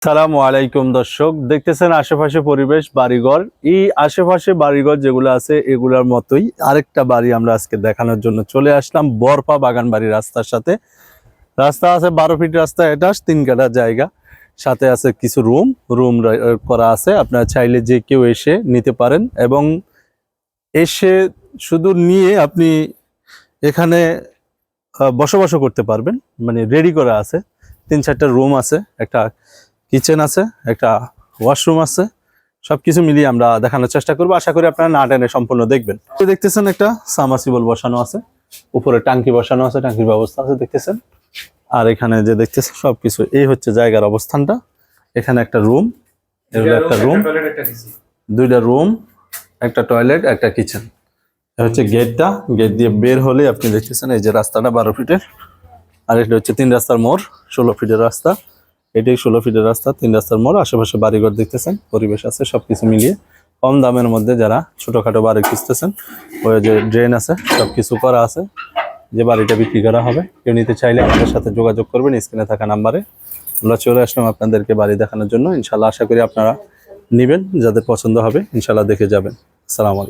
সালামু আলাইকুম দর্শক, দেখতেছেন আশেপাশে পরিবেশ বাড়িঘর। এই আশেপাশে বাড়িঘর যেগুলো আছে এগুলোর মতোই আরেকটা বাড়ি আমরা আজকে দেখানোর জন্য চলে আসলাম বরপা বাগান বাড়ি রাস্তার সাথে। রাস্তা আছে 12 ফিট রাস্তা, এটা 3 কাঠা জায়গা, সাথে আছে কিছু রুম করা আছে। আপনারা চাইলে যে কেউ এসে নিতে পারেন এবং এসে শুধু নিয়ে আপনি এখানে বসবাসও করতে পারবেন। মানে রেডি করা আছে, 3-4টা রুম আছে, একটা কিচেন আছে, একটা ওয়াশরুম আছে। সবকিছু মিলিয়ে আমরা দেখানোর চেষ্টা করবো। আশা করি আপনারা না টেনে সম্পূর্ণ দেখবেন। দেখতেছেন একটা সাবমার্সিবল বসানো আছে, উপরে ট্যাঙ্কি বসানো আছে, ট্যাঙ্কির ব্যবস্থা আছে দেখতেছেন। আর এখানে যে দেখতেছেন সবকিছু, এই হচ্ছে জায়গার অবস্থানটা। এখানে একটা রুম, এগুলো একটা রুম, 2টা রুম, একটা টয়লেট, একটা কিচেন। হচ্ছে গেটটা, গেট দিয়ে বের হলে আপনি দেখতেছেন এই যে রাস্তাটা 12 ফিটের। আর এটা হচ্ছে 3 রাস্তার মোড়, 16 ফিটের রাস্তা। এটাই 16 ফিটের রাস্তা, 3 রাস্তার মোড়। আশেপাশে বাড়িঘর দেখতেছেন, পরিবেশ আছে, সবকিছু মিলিয়ে কম দামের মধ্যে যারা ছোটখাটো বাড়ি খুঁজতেছেন, ওই যে ড্রেন আছে, সবকিছু করা আছে। যে বাড়িটা বিক্রি করা হবে, কেউ নিতে চাইলে আমাদের সাথে যোগাযোগ করবেন স্ক্রিনে থাকা নাম্বারে। আমরা চলে আসলাম আপনাদেরকে বাড়ি দেখানোর জন্য। ইনশাল্লাহ আশা করি আপনারা নেবেন, যাদের পছন্দ হবে ইনশাল্লাহ দেখে যাবেন। আসসালামু আলাইকুম।